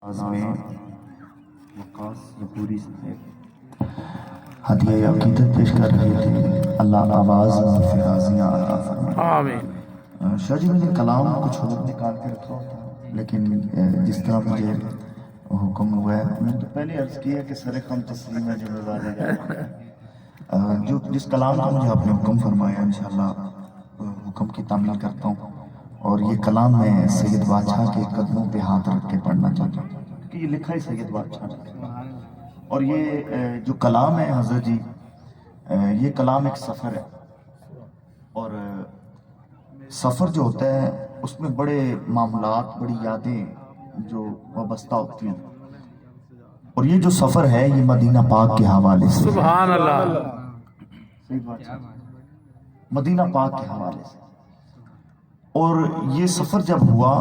में वकास ज़फूरी साहब हदिया अकीदत पेश कर रहे थे। अल्लाह आवाज़ में फिराजियाँ अता फरमाए। आमीन। शाह जी मैंने कलाम कुछ और निकाल के रखा होता, लेकिन जिस तरह मुझे हुक्म हुआ है, मैंने तो पहले अर्ज़ किया कि सर कम तस्लीम है जिम्मेदारी जो जिस कलाम का मुझे आपने हुक्म फरमाया इंशाअल्लाह हुक्म की तामील करता हूँ। और ये कलाम मैं सैयद बादशाह के कदमों पे हाथ रख के पढ़ना चाहता हूँ, क्योंकि ये लिखा ही सैयद बादशाह ने। और ये जो कलाम है हज़रत जी, ये कलाम एक सफ़र है। और सफ़र जो होता है उसमें बड़े मामलात, बड़ी यादें जो वाबस्ता होती हैं। और ये जो सफ़र है ये मदीना पाक के हवाले से, सुभान अल्लाह, सही बात है, मदीना पाक के हवाले से। और ये सफ़र जब हुआ,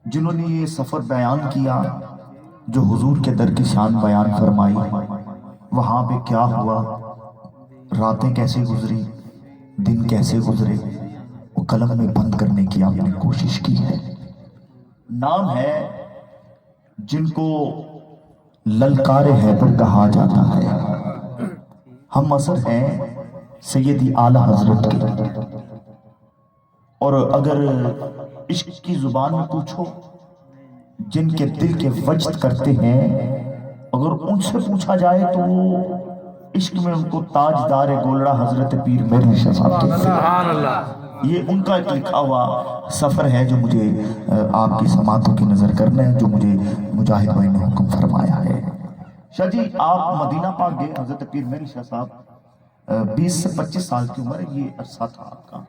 जिन्होंने ये सफ़र बयान किया, जो हुजूर के दर की शान बयान फरमाई, वहाँ पे क्या हुआ, रातें कैसे गुजरी, दिन कैसे गुजरे, वो कलम में बंद करने की आपने कोशिश की है। नाम है जिनको ललकारे हैदर कहा जाता है। हम असर हैं सैयदी आला हजरत के। और अगर इश्क की जुबान में पूछो, जिनके दिल के वजद करते हैं, अगर उनसे पूछा जाए तो वो इश्क में उनको ताजदार गोलड़ा हजरत पीर मेरे शहजाद कहते हैं। सुभान अल्लाह। ये उनका एक लिखा हुआ सफ़र है जो मुझे आपकी समातों की नज़र करना है, जो मुझे मुजाहिद भाई ने हुक्म फरमाया है। शाह जी आप मदीना पाक गए, हजरत पीर मेरे शाह साहब 20 से 25 साल की उम्र, ये अरसा था आपका।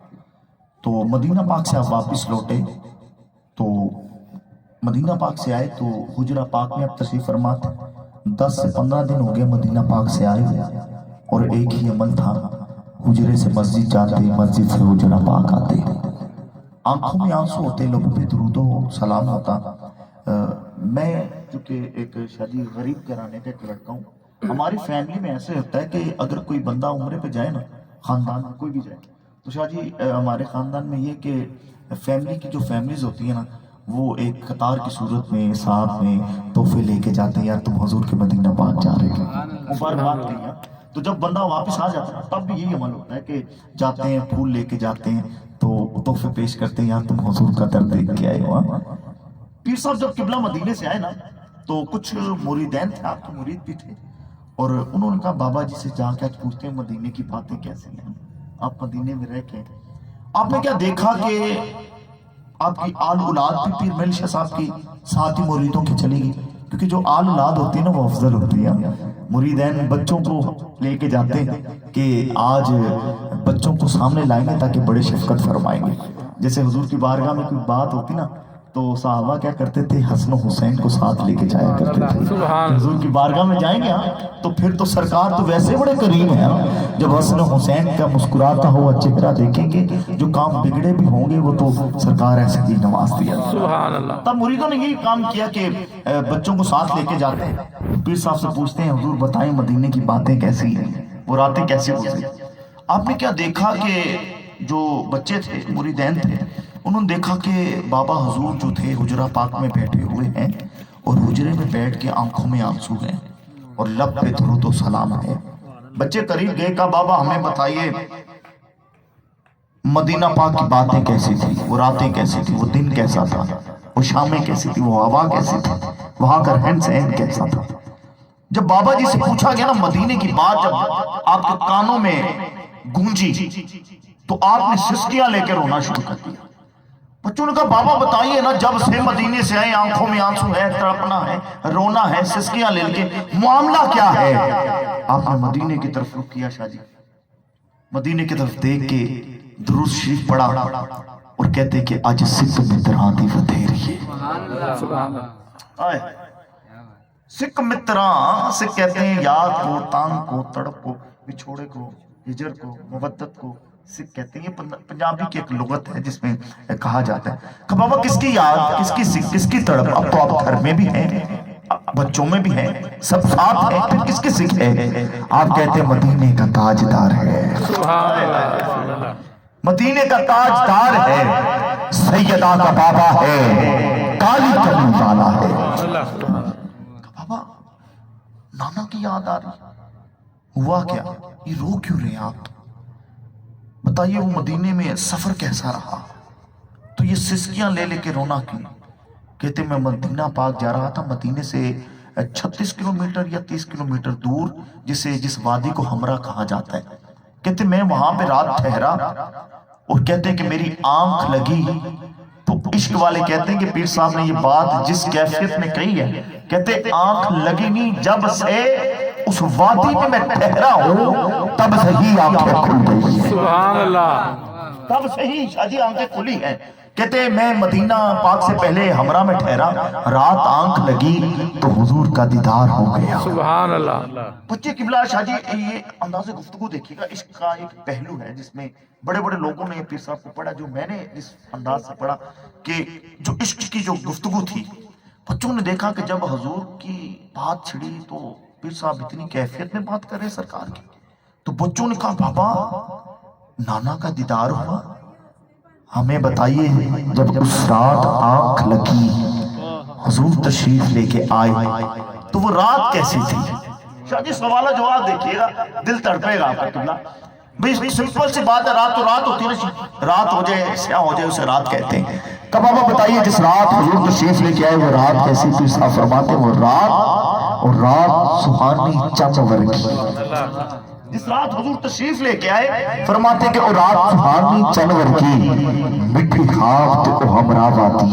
तो मदीना पाक से आप वापस लौटे, तो मदीना पाक से आए तो हुजरा पाक में आप तशरीफ फरमा थे। 10 से 15 दिन हो गए मदीना पाक से आए हुए, और एक ही अमल था, हुजरे से मस्जिद जाते, मस्जिद से हुजरा पाक आते। आंखों में आंसू होते, लोगों पे दुरूदो सलाम होता। मैं चूँकि एक शादी गरीब घराने का एक लड़का हूँ, हमारी फैमिली में ऐसे होता है कि अगर कोई बंदा उम्रे पे जाए ना, ख़ानदान में कोई भी जाए, तो शाह जी हमारे ख़ानदान में ये कि फैमिली की जो फैमिलीज होती है ना, वो एक कतार की सूरत में साथ में तोहफे लेके जाते हैं, यार तुम हुजूर के मदीना पाक जा रहे हो, मुबारकबाद नहीं है। तो जब बंदा वापस आ जाता है तब भी यही अमल होता है कि जाते हैं, फूल लेके जाते हैं, तो तोहफे पेश करते हैं, यार तुम हुजूर का दर देख के आए हो। पीर साहब जब किबला मदीने से आए ना, तो कुछ मुरीदैन थे, आपके मुरीद भी थे, और उन्होंने कहा बाबा जी से जाके आज पूछते हैं मदीने की बातें कैसी हैं, आप मदीने में रह के आपने क्या देखा कि आपकी आल औलाद भी पीर मेल शाह साहब की साथ ही मुरीदों की चली गई, क्योंकि जो आल औलाद होती है ना वो अफजल होती है। मुरीदैन बच्चों को लेके जाते हैं कि आज बच्चों को सामने लाएंगे ताकि बड़े शफकत फरमाएंगे। जैसे हुजूर की बारगाह में कोई बात होती ना, तो सहाबा क्या करते थे, हसन हुसैन को साथ लेके जाया करते थे। हुजूर की बारगाह में जाएंगे तो फिर तो सरकार तो वैसे बड़े करीम है ना, जब हसन हुसैन का मुस्कुराता हुआ चेहरा देखेंगे, जो काम बिगड़े भी होंगे वो तो सरकार ऐसे ही नवाज दिया। सुभान अल्लाह। तब मुरीदों ने यही काम किया कि बच्चों को साथ लेके जाते हैं, पीर साहब से पूछते हैं हुजूर बताएं मदीने की बातें कैसी हैं, वो रातें कैसी गुजरी। आपने क्या देखा कि जो बच्चे थे, मुरीदैन थे, उन्होंने देखा कि बाबा हुजूर जो थे हुजरा पाक में बैठे हुए हैं, और हुजरे में बैठ के आंखों में आंसू हैं और लब पे दुरूद व सलाम है। बच्चे करीब गए, कहा बाबा हमें बताइए मदीना पाक की बातें कैसी थी, वो रातें कैसी थी, वो दिन कैसा था, वो शामें कैसी थी, वो हवा कैसी थी, वहां का रहन सहन कैसा था। जब बाबा जी से पूछा गया ना मदीने की बात, जब आपके कानों में गूंजी तो आपने सिसकियां लेकर रोना शुरू कर दिया। बच्चों ने कहा बाबा बताइए ना, जब से मदीने से आए आंखों में आंसू है, तड़पना है, रोना है, सिसकियां लेके, मामला क्या है। आपने मदीने की तरफ रुख किया शाह जी, मदीने की तरफ देख के दुरूद शरीफ पढ़ा और कहते कि आज सिख मित्रा दी वधेरी है। सिख मित्रा, सिख कहते हैं याद को, तांग को, तड़प को, बिछोड़े को, हिजर को, मुवद्दत को सिख कहते हैं। ये पंजाबी की एक लुगत है जिसमें कहा जाता है कि बाबा किसकी याद, किसकी सिख, किसकी तड़प। अब तो आप घर में भी हैं, बच्चों में भी हैं, सब साथ हैं, फिर किसकी सिख है। आप कहते हैं मदीने का ताजदार है, मदीने का ताजदार है, सैयदा का बाबा है, काली बाबा नाना की याद आ रही, हुआ क्या, ये रो क्यों रहे हैं आप, बताइए वो मदीने में सफर कैसा रहा, तो ये सिसकियां ले लेके रोना क्यों। कहते मैं मदीना पाक जा रहा था, मदीने से 36 किलोमीटर या 30 किलोमीटर दूर जिस वादी को हमरा कहा जाता है, कहते मैं वहां पे रात ठहरा और कहते हैं कि मेरी आंख लगी, तो इश्क वाले कहते हैं कि पीर साहब ने ये बात जिस कैफियत में कही है, कहते आंख लगी नहीं, जब से उस वादी में मैं ठहरा हूं तब से ही आंखें खुल गई है, सुभान अल्लाह, तब से ही शादी आंखें खुली है। कहते मैं मदीना पाक से पहले हमरा में ठहरा, रात आंख लगी तो हुजूर का दीदार हो गया, सुभान अल्लाह। बच्चे किबला शादी, ये अंदाज़े गुफ्तगू देखिएगा, इसका एक पहलू है जिसमें बड़े बड़े लोगों ने पीर साहब को पढ़ा, जो मैंने इस अंदाज से पढ़ा कि जो इश्क की जो गुफ्तगू थी, बच्चों ने देखा कि जब हुजूर की बात छिड़ी तो पीर साहब इतनी कैफियत में बात कर रहे सरकार की, तो बच्चों ने कहा बाबा नाना का दीदार हुआ, हमें बताइए जब उस रात आंख लगी हुजूर तशरीफ लेके आए तो वो रात कैसी थी। शादी सवाल जवाब देखिएगा, दिल तड़पेगा आपका किबला। भाई सिंपल सी बात है, रात तो रात होती है, रात हो जाए स्या हो जाए उसे रात कहते हैं। कब बाबा बताइए जिस रात हुजूर तशरीफ लेके आए वो रात कैसी थी। साहब फरमाते वो रात सुहानी चमवर की, जिस रात हुजूर तशरीफ लेके आए फरमाते कि वो रात सुहानी चनवर की, मिठी खाब ते ओ हमरा वादी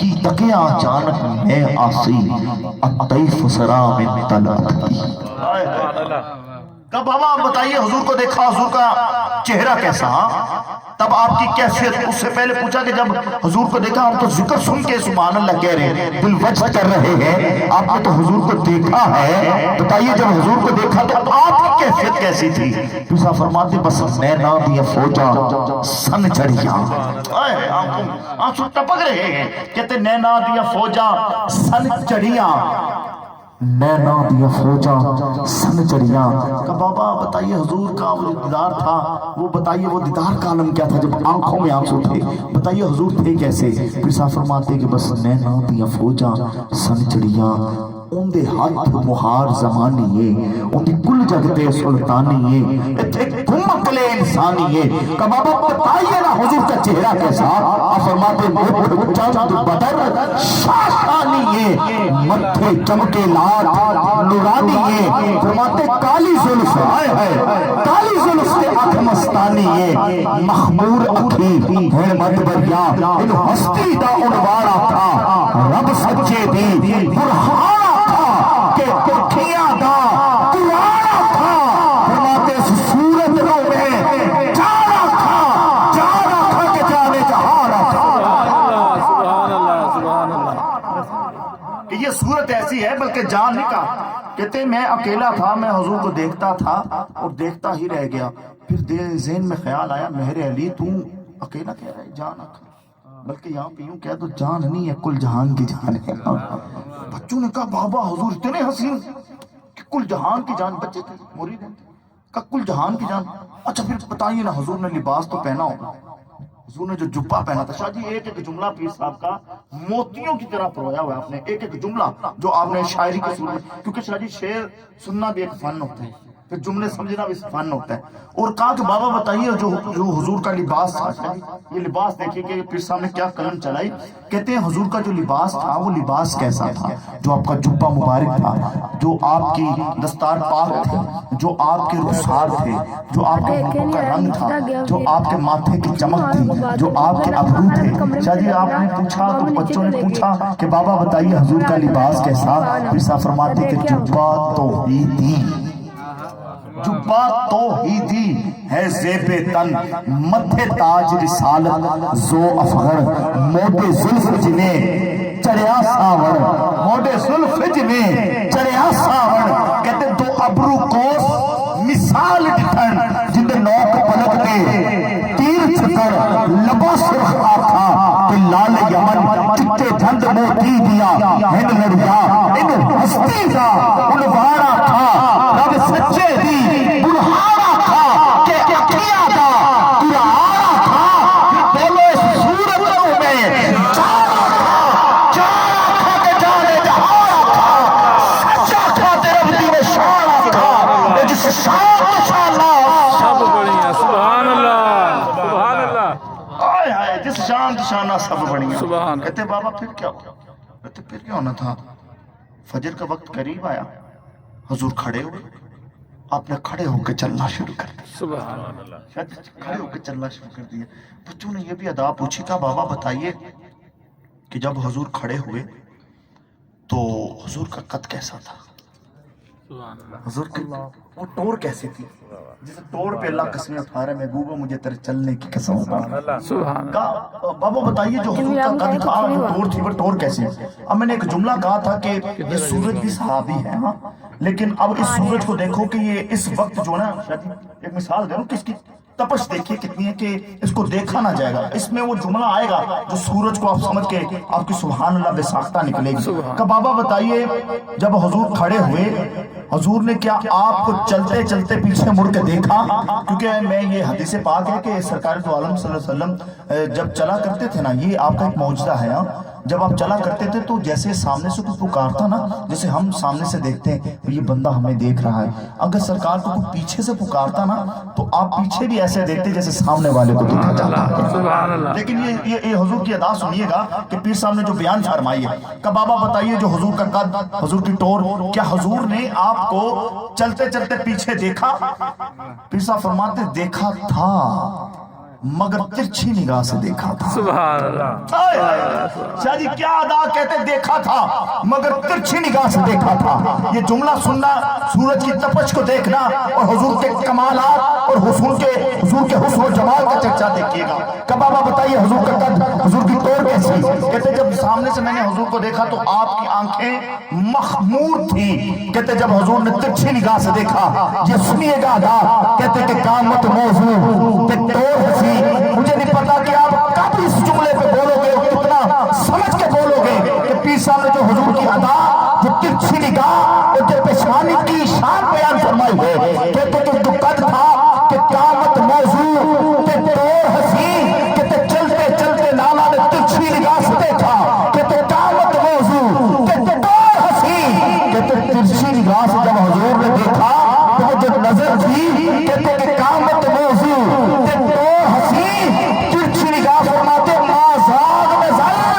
की तके अचानक मैं आसी अतैफ सरा में तलत। कब बाबा आप बताइए हुजूर को देखा, हुजूर का चेहरा कैसा, तब आपकी कैफियत। उससे पहले पूछा कि जब हुजूर को देखा, हम तो जिक्र सुन के सुभान अल्लाह कह रहे हैं, दिल वज्द कर रहे हैं, आपने तो हुजूर को देखा है, बताइए जब हुजूर को देखा तो आपकी कैफियत कैसी थी। दूसरा फरमाते बस नैना दिया फौजा सन चढ़िया, आंसू टपक रहे हैं, कहते नैना दिया फौजा सन चढ़िया, नैना दिया फौजा सन चढ़िया। का बाबा बताइए हुजूर का वो दीदार था, वो बताइए वो दीदार का आलम क्या था जब आंखों में आंसू थे, बताइए हुजूर थे कैसे। फिर साहब फरमाते कि बस नैना दिया फौजा सन चढ़िया, उनदे हाथ मुहार जमानीए, उनकी कुल जगते सुल्तानीए, इत्थे गुम्मकले इंसानीए। का बाबा बताइए ना हुजूर का चेहरा कैसा। आप फरमाते मुठ चंद बदर शाशानीए, मत्थे चमके लाल नूरानीए, फरमाते काली जुल्फ है, काली जुल्फ से आंख मस्तानीए, मखमूर अखी है मत बरिया, इन हस्ती दा उनवारा था, रब सच्चे दी बुरहान के कोठियां दा कुआरा था, फरमाते सूरत में जाना था के जाने जहारा था। सुभान अल्लाह, सुभान अल्लाह। कि ये सूरत ऐसी है, बल्कि जान नहीं कहा। कहते मैं अकेला था, मैं हुजूर को देखता था और देखता ही रह गया। फिर ज़हन में ख्याल आया मेरे अली तू अकेला कह रहा है, जान अकेला, बल्कि यहाँ पे यूं कह दो जान नहीं है, कुल जहान की जान है। बच्चों ने कहा बाबा हुजूर इतने हसीन कि कुल जहान की जान, बच्चे थे मुरीद हैं, का कुल जहान की जान। अच्छा फिर बताइए ना, हुजूर ने लिबास तो पहना होगा, हुजूर ने जो जुब्बा पहना था, शाह जी एक एक जुमला पीर साहब का मोतियों की तरह परोया हुआ है आपने, एक एक जुमला जो आपने शायरी के सुर में, क्योंकि शाह जी शेर सुनना भी एक फन होता है, फिर जुमले समझना भी फन होता है। और कहा कि बाबा बताइए जो हुजूर का लिबास था, ये लिबास देखिए कि पीर साहब ने क्या कलम चलाई। कहते हैं हुजूर का जो लिबास था वो लिबास कैसा था, जो आपका जुब्बा मुबारक था, जो आपकी दस्तार पाक थी, जो आपके रुखसार थे, जो आपके होठों का रंग था, जो आपके माथे की चमक थी, जो आपके अबरू थे। शाह जी आपने पूछा तो बच्चों ने पूछा कि बाबा बताइए हुजूर का लिबास कैसा। पीर साहब फरमाते कि जुब्बा तो ही थी, जुब्बा तो ही थी है ज़ेबे तन, मथे ताज रिसालत जो अफगर, मोटे जुल्फ जिन्हें चढ़िया सावन, मोटे जुल्फ जिन्हें चढ़िया सावन। कहते दो अबरू को मिसाल दिखन, जिंदे नौक पलक दे तीर छतर, लबा सुर्ख आखा कि लाल यमन, चिट्टे झंड मोती दिया हिंद लड़िया, इन हस्ती का उनवारा था, रब सच्चे दी बुरहाना था के अखिया दा कुराना था। बोलो इस सूरत में जाना था के जाने जहां शाना सब बढ़िया। सुभान। कहते बाबा फिर क्या हुआ? कहते फिर क्या होना था, फजर का वक्त करीब आया, हुजूर खड़े हुए, आपने खड़े होकर चलना शुरू कर दिया। सुभान अल्लाह। शायद खड़े होकर चलना शुरू कर दिया। बच्चों ने ये भी अदा पूछी, था बाबा बताइए कि जब हुजूर खड़े हुए तो हुजूर का कद कैसा था? सुभान अल्लाह। हुजूर की वो टोर कैसी थी? जैसे टोर पे अल्लाह कसमें उठा रहा है, महबूबा मुझे तेरे चलने की कसम उठा। सुभान का बाबा बताइए जो हुजूर का कद था, जो टोर थी, वो टोर कैसी है? अब मैंने एक जुमला कहा था कि ये सूरज भी सहाबी है, हाँ, लेकिन अब इस सूरज को देखो कि ये इस वक्त जो है ना, शायद एक मिसाल दे रहा हूं कि इसकी तपश देखिए कितनी है कि इसको देखा ना जाएगा। इसमें वो जुमला आएगा जो सूरज को आप समझ के आपकी सुभान अल्लाह बेसाख्ता निकलेगी। का बाबा बताइए जब हुजूर खड़े हुए, हुजूर ने क्या आपको चलते चलते पीछे मुड़ के देखा? क्योंकि मैं ये हदीस पाक है कि सरकार दो आलम सल्लल्लाहु अलैहि वसल्लम जब चला करते थे ना, ये आपका एक मौजज़ा है, हाँ, जब आप चला करते थे तो जैसे सामने से कोई पुकारता ना, जैसे हम सामने से देखते हैं तो ये बंदा हमें देख रहा है, अगर सरकार को कोई पीछे से पुकारता ना तो आप पीछे भी ऐसे देखते जैसे सामने वाले को देखा जाता है। सुभान अल्लाह। लेकिन ये हुजूर की अदा सुनिएगा कि पीर साहब ने जो बयान फरमाई है। का बाबा बताइए जो हुजूर का कद, हुजूर की टोर, क्या हुजूर ने आपको चलते चलते पीछे देखा? पीर साहब फरमाते देखा था मगर तिरछी निगाह से देखा था। सुभान अल्लाह। शादी क्या अदा कहते देखा था मगर तिरछी निगाह से देखा था। ये जुमला सुनना, सूरज की तपश को देखना और हुजूर के कमालात और हुजूर के हुस्न और जमाल का चर्चा देखिएगा। कब बाबा बताइए हुजूर का कद, हुजूर की तोड़ कैसी? कहते जब सामने से मैंने हुजूर को देखा तो आपकी आंखें मखमूर थी। कहते जब हुजूर ने तिरछी निगाह से देखा, ये सुनिएगा अदा, कहते कि कामत मौजू के तोड़ हसी। मुझे नहीं पता कि आप कब इस जुमले पे बोलोगे और कितना समझ के बोलोगे कि पीर साहब ने जो हुजूर की अदा, जो तिरछी निगाह और जो पेशानी की शान बयान फरमाई है। कहते कि जो कद था कि कामत मौजू के तोड़ हसी, कहते चलते चलते लाला ने तिरछी निगाह से देखा। कहते कामत मौजू के तोड़ हसी, कहते तिरछी निगाह से जब हुजूर ने देखा तो जो नजर थी, कहते कि कामत मौजू के तोड़ हसी, तिरछी निगाह फरमाते आजाद नजर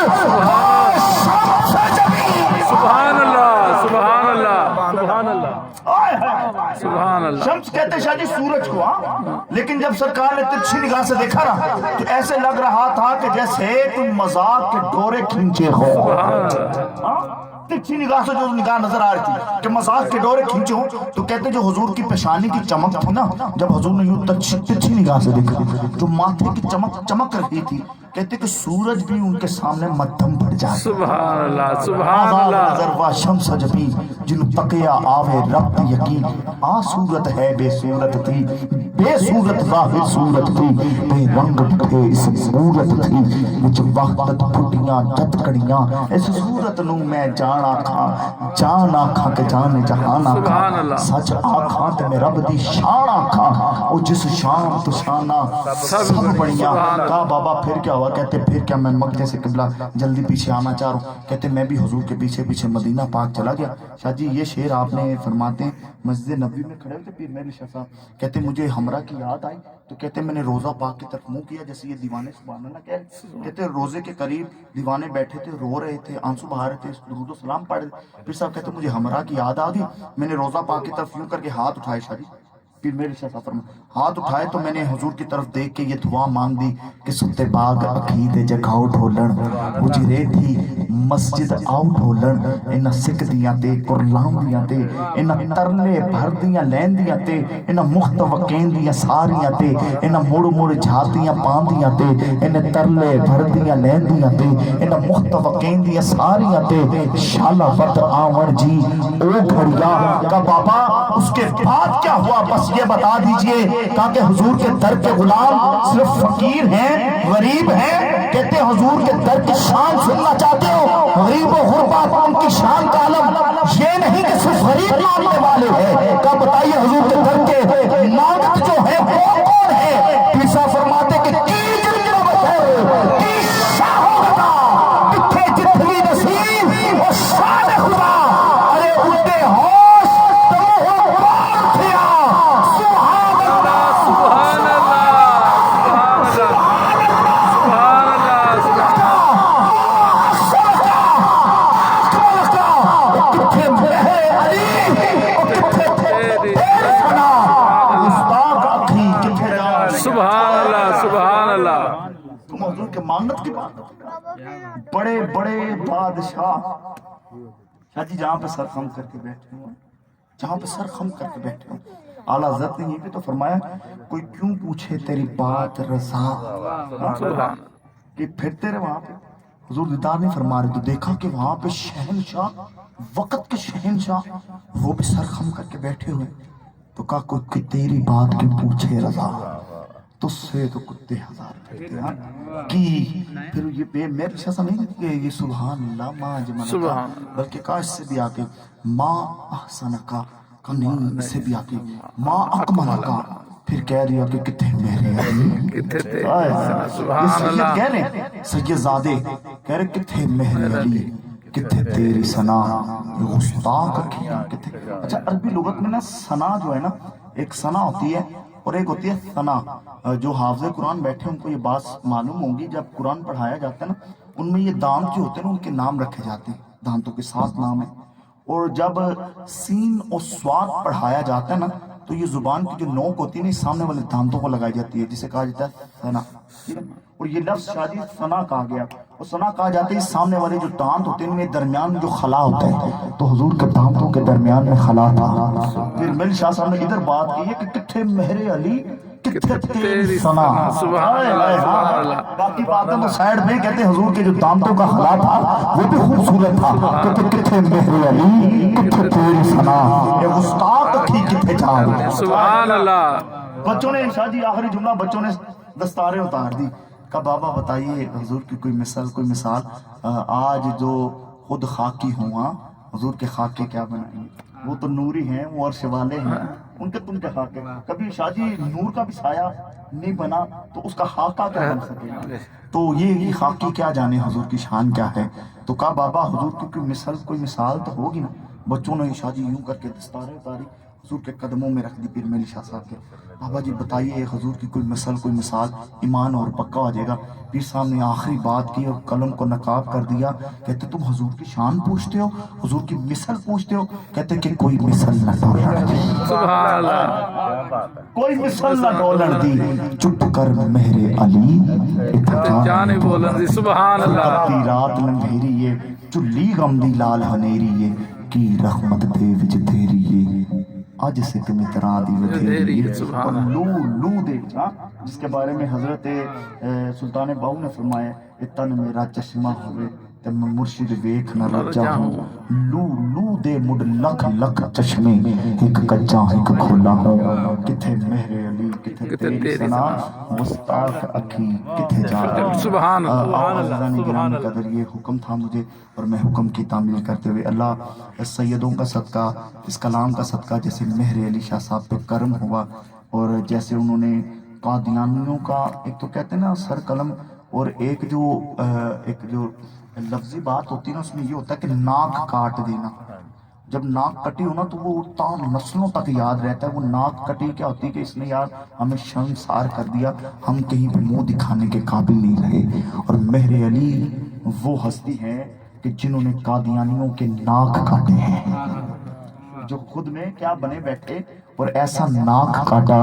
शम्स जबीन। सुभान अल्लाह। सुभान अल्लाह। सुभान अल्लाह। सुभान अल्लाह। शम्स कहते शादी सूरज को, हाँ, लेकिन जब सरकार ने तिरछी निगाह से देखा ना तो ऐसे लग रहा था कि जैसे कोई मजाक के डोरे खींचे हो। हाँ? तिरछी निगाह से जो निगाह नजर आ रही थी कि मजाक के डोरे खींचे हो। तो कहते जो हुजूर की पेशानी की चमक थी ना, जब हुजूर ने यूं तिरछी निगाह से देखा, जो माथे की चमक रही थी, कहते कि सूरज भी उनके सामने मध्यम पड़ जाए। सुभान अल्लाह। सुभान अल्लाह। नजर वा शम्स जबी जिन तकिया आवे रब्त यकीन। आ सूरत है बेसूरत थी, बेसूरत जाहिर सूरत थी, बेरंग थे इस सूरत थी, मुझ वक्त फुटियां जतकड़ियां इस सूरत नू मैं जान आखा के जाने जहान आखा, सच आखा ते मैं रब दी शान आखा, ओ जिस शान तो शाना सब बढ़िया। का बाबा फिर क्या हुआ? कहते फिर क्या, मैं मक्के से किबला जल्दी पीछे आना चाह रहा हूँ। कहते मैं भी हुजूर के पीछे पीछे मदीना पाक चला गया। शाह जी ये शेर आपने फरमाते हैं मस्जिद नबी में खड़े होते पीर मेरे शाह साहब, कहते मुझे हमरा की याद आई तो कहते मैंने रोजा पाक की तरफ मुंह किया, जैसे ये दीवाने सुभान अल्लाह कह रहे। कहते रोजे के करीब दीवाने बैठे थे, रो रहे थे, आंसू बहा रहे थे, दुरूद सलाम पढ़ रहे। फिर साहब कहते मुझे हमरा की याद आ गई, मैंने रोजा पाक की तरफ यूं करके हाथ उठाए। शाह जी फिर मेरे सफर में हाथ उठाए तो मैंने हुजूर की तरफ देख के ये दुआ मांग दी कि सुते बाग अखीदे जगाओ ढोलन, उजरे थी मस्जिद आओ ढोलन, इन्हां सिख दियां ते कुरलाम दियां ते इन्हां तरले भर दियां लैंदियां ते इन्हां मुख्त वकें दियां सारियां ते इन्हां मुड़ मुड़ झातियां पांदियां ते इन्हां तरले भर दियां लैंदियां ते इन्हां मुख्त वकें दियां सारियां ते शाला वत आवन जी ओ घड़िया। का बाबा उसके बाद क्या हुआ बस ये बता दीजिए। ताकि हुजूर के दर के गुलाम सिर्फ फकीर हैं, गरीब हैं। कहते हुजूर के दर की शान सुनना चाहते हो? गरीब और गुरबा उनकी शान का आलम ये नहीं कि सिर्फ गरीब मांगने वाले हैं। क्या बताइए हुजूर के दर के मांगत जो है वो कौन है? पीसा फरमाते कि शाह जी जहाँ पे सर खम करके बैठे हुए, जहाँ पे सर खम करके बैठे हुए, आला हज़रत ने ये भी तो फरमाया, कोई क्यों पूछे तेरी बात रज़ा, कि फिरते रहे वहां पे। हुजूर दीदार नहीं फरमा रहे, तो देखा कि वहां पे शहनशाह, वक़्त के शहनशाह, वो भी सर खम करके बैठे हुए। तो कहा कोई कि तेरी बात क्यों पूछे रज़ा, तुझसे तो कुत्ते हजार फिरते हैं कि फिर ये मेरे शसा नहीं कि ये सुभान अल्लाह माँ अजमल, बल्कि कहा इससे भी आके माँ अहसन का नहीं, इससे भी आके माँ अकमल का, फिर कह रही है कि कितने मेरे अली, सैयद कह रहे, सैयदजादे कह रहे कितने मेरे अली, कितने तेरी सना, ये गुस्ताख अखियां कितने। अच्छा अरबी लुगत में ना सना जो है ना, एक सना होती है और एक होती है सना। जो हाफिज़ कुरान बैठे उनको ये बात मालूम होगी, जब कुरान पढ़ाया जाता है ना, उनमें ये दांत जो होते हैं ना उनके नाम रखे जाते हैं, दांतों के 7 नाम है। और जब सीन और स्वाद पढ़ाया जाता है ना, तो ये जुबान की जो नोक होती है ना, सामने वाले दांतों को लगाई जाती है, जिसे कहा जाता है सना, ठीक है। और ये लफ्ज शादी सना कहा गया, और सना कहा जाता है सामने वाले जो दांत होते हैं उनमें दरमियान में जो खला होता है, तो हुजूर के दांतों के दरमियान में खला था। फिर मेरे शाह साहब ने इधर बात की है कि कितने मेहरे अली, कितने तेरी सना, बाकी बातें तो साइड में, कहते हुजूर के जो दांतों का खला था वो भी खूबसूरत था, क्योंकि कितने मेहरे अली, कितने तेरी सना, ये गुस्ताख थी कितने जान, सुभान अल्लाह। बच्चों ने शाह जी आखिरी जुमला बच्चों ने दस्तारें उतार दी। का बाबा बताइए हुजूर की कोई मिसाल, आज जो खुद खाकी हुआ, हुजूर के खाके क्या बनाएंगे, वो तो नूरी हैं, वो अर्श वाले हैं, उनके तुम क्या खाके। कभी शाह जी नूर का भी साया नहीं बना तो उसका खाका क्या बन सकेगा, तो ये खाकी क्या जाने हुजूर की शान क्या है। तो कहा बाबा हुजूर की कोई मिसाल तो होगी ना। बच्चों ने शाह जी यूं करके दस्तारें उतारी, हुजूर के कदमों में रख दी। पीर मेली शाह साहब के, बाबा जी बताइए हुजूर की कोई मिसाल, ईमान और पक्का हो जाएगा। पीर साहब ने आखिरी बात की और कलम को नकाब कर दिया। कहते तुम हुजूर की शान पूछते हो, हुजूर की मिसल पूछते हो, कहते कि कोई मिसल न डोलन दी, कोई मिसल न डोलन दी, चुप कर मेहरे अली जाने बोलन दी, सुभान अल्लाह। रात अंधेरी ये चुल्ली गम दी लाल हनेरी ये, की रहमत दे विच तेरी ये, आज से तुम्हें तरा दी वधेरी और लू दे, जिसके बारे में हजरत सुल्तान बाहू ने फरमाया, तन मेरा चश्मा होवे ते मैं मुर्शिद वेख न रजा हूं, लू दे मुड लख लख चश्मे, एक कच्चा एक खुला हो, किथे मेहरे अली किथे तेरी सना, मुस्ताक अखी किथे जा। सुभान अल्लाह। गिरामी कदर ये हुक्म था मुझे, और मैं हुक्म की तामील करते हुए अल्लाह सैयदों का सदका, इस कलाम का सदका, जैसे मेहरे अली शाह साहब पे करम हुआ, और जैसे उन्होंने कादियानियों का एक तो कहते हैं ना सर कलम, और एक जो लफ्जी बात होती है ना, उसमें ये होता है कि नाक काट देना। जब नाक कटी हो ना तो वो नस्लों तक याद रहता है। वो नाक कटी क्या होती है कि इसने यार हमें शर्मसार कर दिया, हम कहीं भी मुंह दिखाने के काबिल नहीं रहे। और मेहरे अली वो हस्ती है कि जिन्होंने कादियानियों के नाक काटे हैं, जो खुद में क्या बने बैठे और ऐसा नाक काटा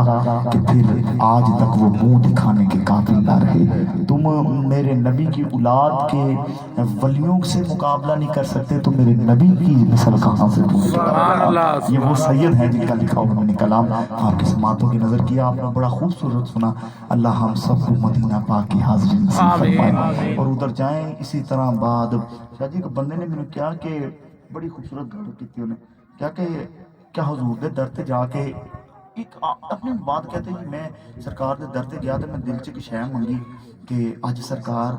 कि फिर आज तक वो मुंह दिखाने के काबिल ना रहे। तुम मेरे नबी की औलाद के वलियों से मुकाबला नहीं कर सकते, तो मेरे नबी की मिसाल कहाँ से पूछे। ये वो सैयद हैं जिनका लिखा हुआ मैंने कलाम आपकी समातों की नजर किया, आपने बड़ा खूबसूरत सुना। अल्लाह हम सबको मदीना पाक की हाजिरी नसीब फरमाए और उधर जाएं। इसी तरह बाद शाह जी को बंदे ने मैंने क्या कि बड़ी खूबसूरत गल की थी उन्हें क्या हुजूर दे दर ते जाके एक अपनी बात कहते कि मैं सरकार दे दर ते गया तो मैं दिल च शै मंगी कि अज सरकार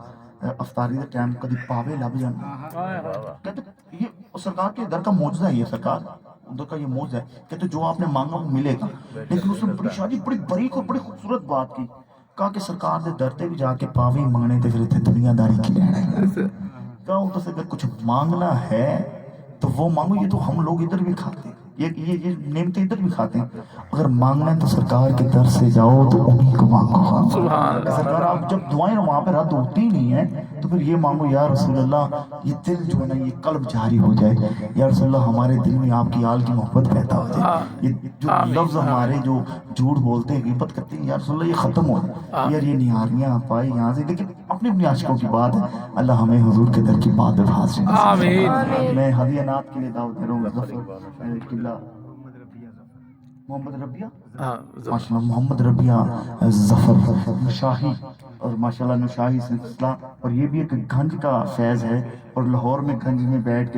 अफतारी दे टाइम कभी पावे लभ जान। कहते ये सरकार के दर का मौजूदा ही है, सरकार उधर का ये मौजूदा है। कहते जो आपने मांगा वो मिलेगा। लेकिन उसने बड़ी शाह जी बड़ी बारीक और बड़ी खूबसूरत बात की, कहा कि सरकार दे दर ते भी जाके पावे मंगने ते फिर इत्थे दुनियादारी की लेना है। कहा उधर से अगर कुछ मांगना है तो वो मांगो, ये तो हम लोग इधर भी खाते हैं, ये नेमते इधर भी खाते हैं। अगर मांगना है तो सरकार के दर से जाओ तो उन्हीं को मांगो। सरकार आप जब दुआएं वहां पे रद्द होती नहीं है तो फिर ये मांगो, या रसूलुल्लाह ये दिल जो है ना ये कल्ब जारी हो जाए, या रसूलुल्लाह हमारे दिल में आपकी आल की मोहब्बत पैदा हो जाए। ये जो लफ्ज हमारे जो झूठ बोलते हैं गिबत करते हैं, या रसूलुल्लाह ये खत्म हो यार, ये निहारियां पाई यहाँ से। लेकिन اپنی اپنی عاشقوں کی بات ہے. اللہ ہمیں حضور کے در کی بات حاضر نصیب آمین. فرمائے. میں ہدیہ نعت کے لیے دعوت دے رہا ہوں ظفر قبلہ محمد ربیہ ماشاءاللہ محمد ربیہ ظفر نشاہی اور ماشاءاللہ نشاہی سلسلہ. اور یہ بھی ایک گنج کا فیض ہے اور لاہور میں گنج میں بیٹھ کے